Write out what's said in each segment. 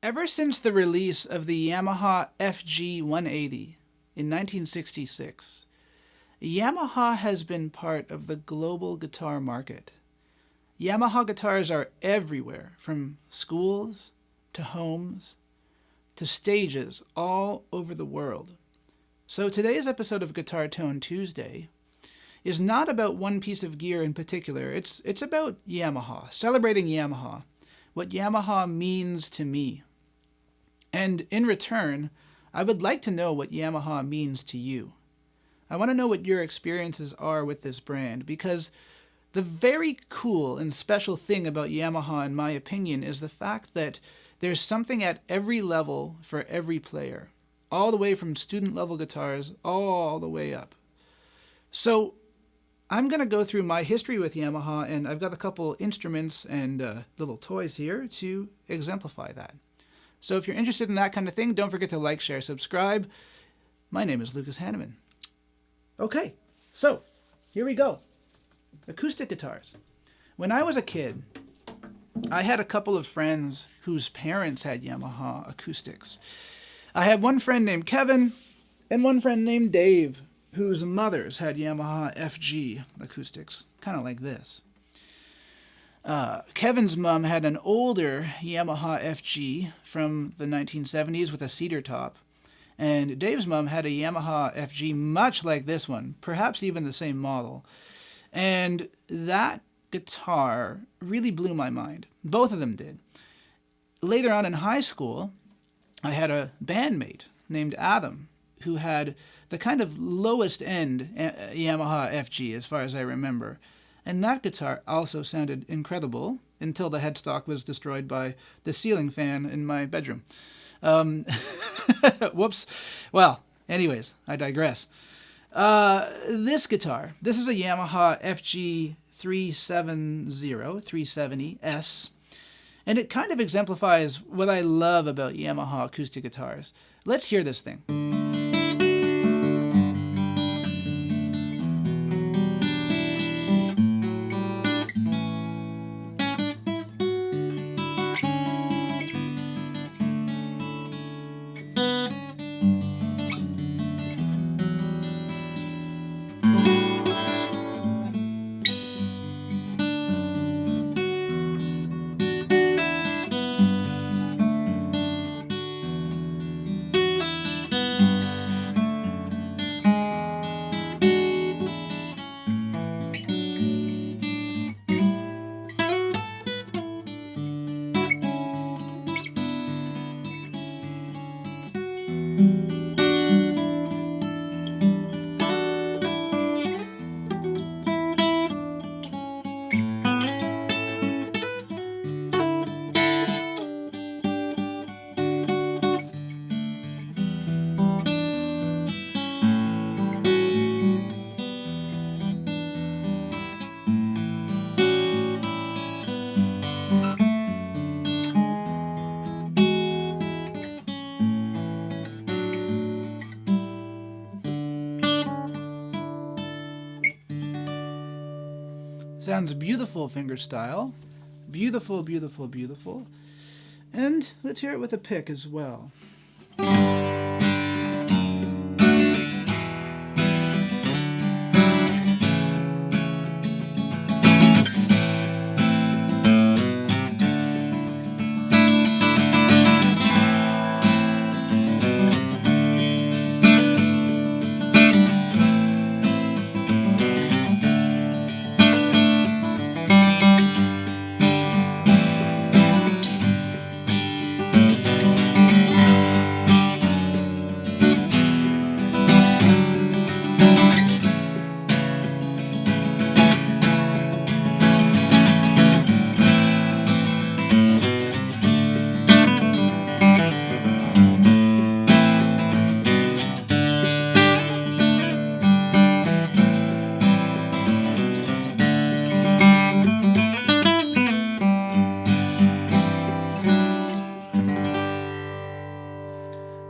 Ever since the release of the Yamaha FG-180 in 1966, Yamaha has been part of the global guitar market. Yamaha guitars are everywhere, from schools to homes to stages all over the world. So today's episode of Guitar Tone Tuesday is not about one piece of gear in particular. It's about Yamaha, celebrating Yamaha, what Yamaha means to me. And in return, I would like to know what Yamaha means to you. I want to know what your experiences are with this brand, because the very cool and special thing about Yamaha, in my opinion, is the fact that there's something at every level for every player, all the way from student level guitars all the way up. So I'm going to go through my history with Yamaha, and I've got a couple instruments and little toys here to exemplify that. So if you're interested in that kind of thing, don't forget to like, share, subscribe. My name is Lucas Haneman. Okay, so here we go. Acoustic guitars. When I was a kid, I had a couple of friends whose parents had Yamaha acoustics. I had one friend named Kevin and one friend named Dave, whose mothers had Yamaha FG acoustics, kind of like this. Kevin's mom had an older Yamaha FG from the 1970s with a cedar top, and Dave's mom had a Yamaha FG much like this one, perhaps even the same model. And that guitar really blew my mind. Both of them did. Later on in high school, I had a bandmate named Adam who had the kind of lowest end Yamaha FG as far as I remember. And that guitar also sounded incredible until the headstock was destroyed by the ceiling fan in my bedroom. Whoops. Well, anyways, I digress. This guitar, this is a Yamaha FG 370S, and it kind of exemplifies what I love about Yamaha acoustic guitars. Let's hear this thing. Sounds beautiful, fingerstyle. Beautiful, beautiful, beautiful. And let's hear it with a pick as well.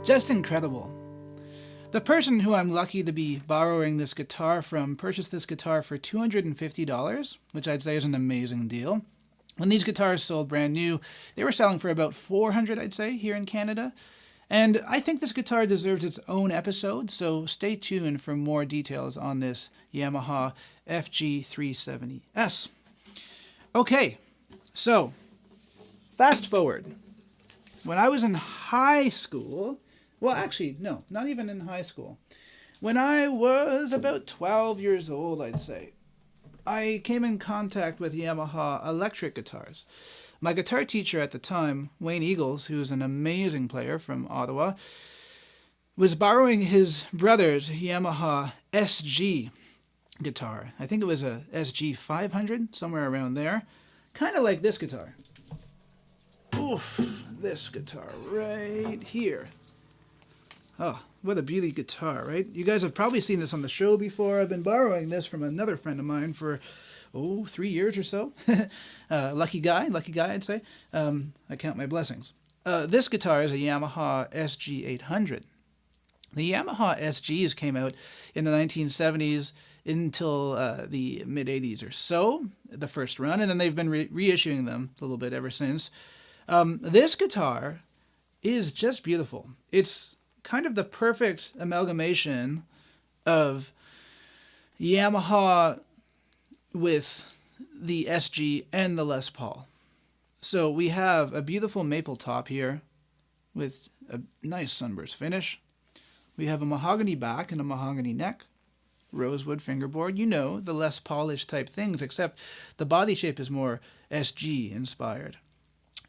Just incredible. The person who I'm lucky to be borrowing this guitar from purchased this guitar for $250, which I'd say is an amazing deal. When these guitars sold brand new, they were selling for about $400, I'd say, here in Canada. And I think this guitar deserves its own episode, so stay tuned for more details on this Yamaha FG370S. Okay, so fast forward. When I was in high school, well, actually, no, not even in high school. When I was about 12 years old, I'd say, I came in contact with Yamaha electric guitars. My guitar teacher at the time, Wayne Eagles, who's an amazing player from Ottawa, was borrowing his brother's Yamaha SG guitar. I think it was a SG 500, somewhere around there. Kind of like this guitar. Oof, this guitar right here. Oh, what a beauty guitar, right? You guys have probably seen this on the show before. I've been borrowing this from another friend of mine for, 3 years or so. Lucky guy, I'd say. I count my blessings. This guitar is a Yamaha SG 800. The Yamaha SGs came out in the 1970s until the mid-80s or so, the first run, and then they've been reissuing them a little bit ever since. This guitar is just beautiful. It's kind of the perfect amalgamation of Yamaha with the SG and the Les Paul. So we have a beautiful maple top here with a nice sunburst finish. We have a mahogany back and a mahogany neck, rosewood fingerboard, the Les Paulish type things, except the body shape is more SG inspired.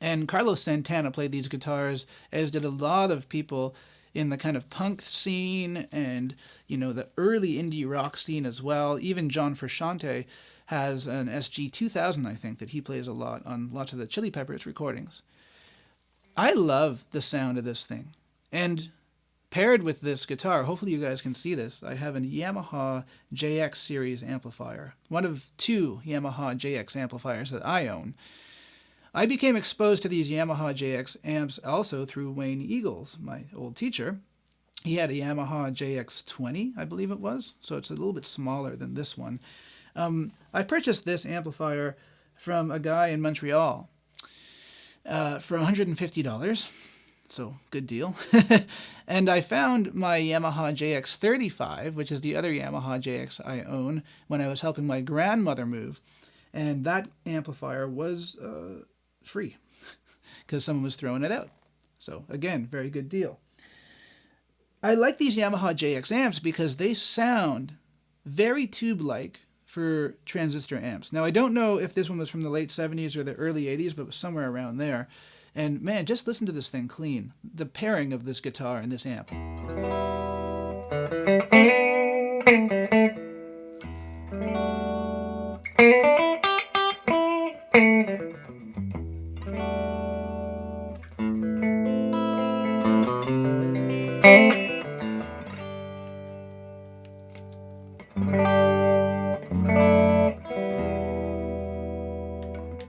And Carlos Santana played these guitars, as did a lot of people in the kind of punk scene and, the early indie rock scene as well. Even John Frusciante has an SG 2000, I think, that he plays a lot on lots of the Chili Peppers recordings. I love the sound of this thing. And paired with this guitar, hopefully you guys can see this, I have a Yamaha JX series amplifier. One of two Yamaha JX amplifiers that I own. I became exposed to these Yamaha JX amps also through Wayne Eagles, my old teacher. He had a Yamaha JX20, I believe it was, so it's a little bit smaller than this one. I purchased this amplifier from a guy in Montreal for $150, so good deal. And I found my Yamaha JX35, which is the other Yamaha JX I own, when I was helping my grandmother move. And that amplifier was free because someone was throwing it out. So again, very good deal. I like these Yamaha JX amps because they sound very tube-like for transistor amps. Now, I don't know if this one was from the late 70s or the early 80s, but it was somewhere around there. And man, just listen to this thing clean. The pairing of this guitar and this amp.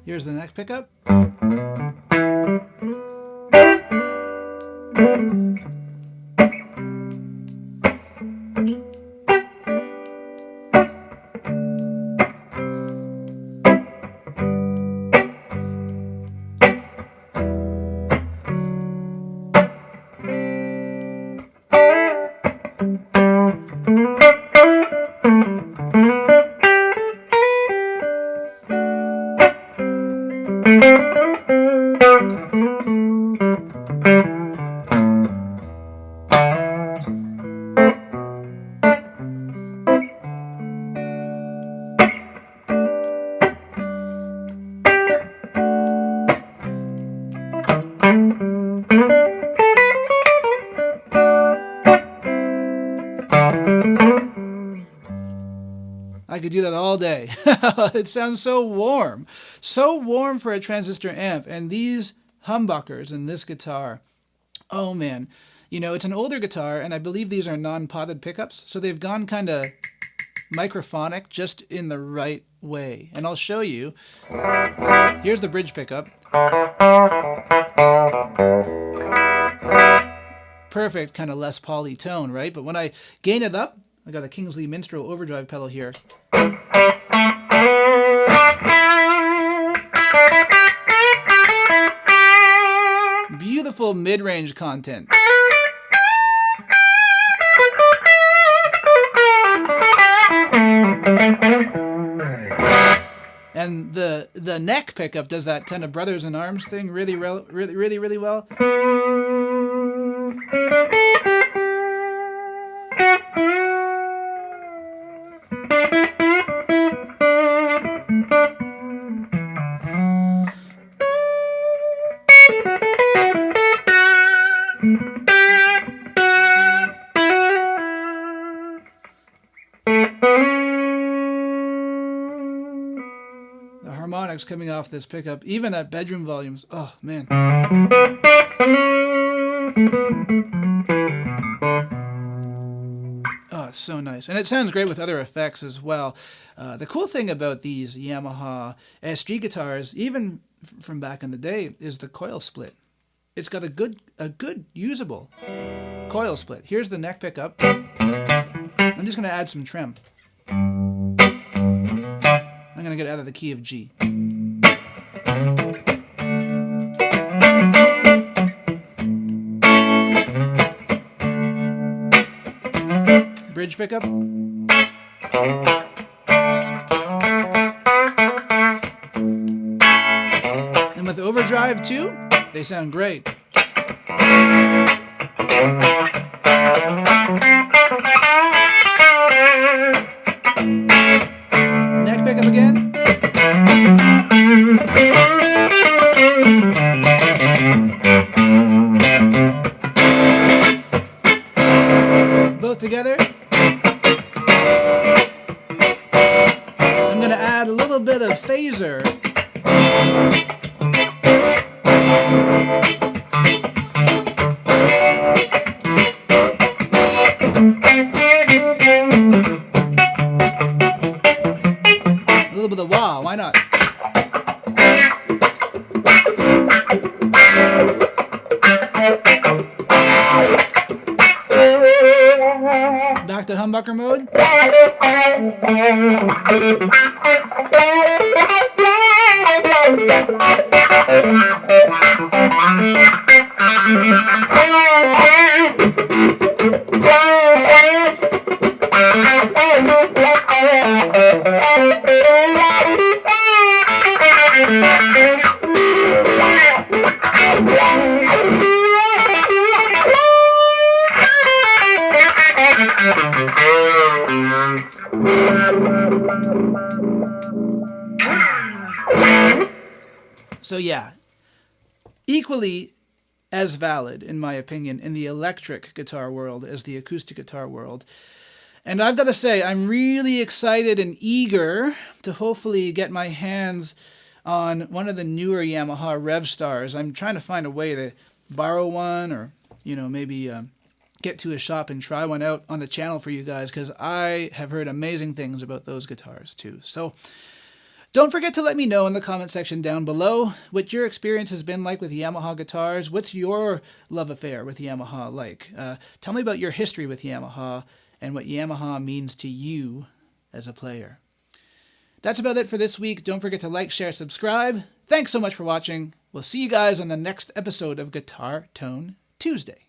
Here's the neck pickup. I could do that all day. It sounds so warm for a transistor amp. And these humbuckers in this guitar, oh man, it's an older guitar, and I believe these are non-potted pickups, so they've gone kind of microphonic just in the right way. And I'll show you. Here's the bridge pickup. Perfect kind of Les Paul-y tone, right? But when I gain it up, I got a Kingsley Minstrel overdrive pedal here. beautiful mid-range content. And the neck pickup does that kind of brothers in arms thing really well. The harmonics coming off this pickup, even at bedroom volumes. Oh, man. Oh, it's so nice. And it sounds great with other effects as well. The cool thing about these Yamaha SG guitars, even from back in the day, is the coil split. It's got a good usable coil split. Here's the neck pickup. I'm just going to add some trem. I'm going to get out of the key of G. Bridge pickup. And with overdrive too, they sound great. Neck pickup again. Both together. I'm going to add a little bit of phaser. A little bit of wah, why not? Back to humbucker mode. So yeah, equally as valid, in my opinion, in the electric guitar world as the acoustic guitar world. And I've got to say, I'm really excited and eager to hopefully get my hands on one of the newer Yamaha Revstars. I'm trying to find a way to borrow one, or, you know, maybe get to a shop and try one out on the channel for you guys, because I have heard amazing things about those guitars too. So don't forget to let me know in the comment section down below what your experience has been like with Yamaha guitars. What's your love affair with Yamaha like? Tell me about your history with Yamaha and what Yamaha means to you as a player. That's about it for this week. Don't forget to like, share, subscribe. Thanks so much for watching. We'll see you guys on the next episode of Guitar Tone Tuesday.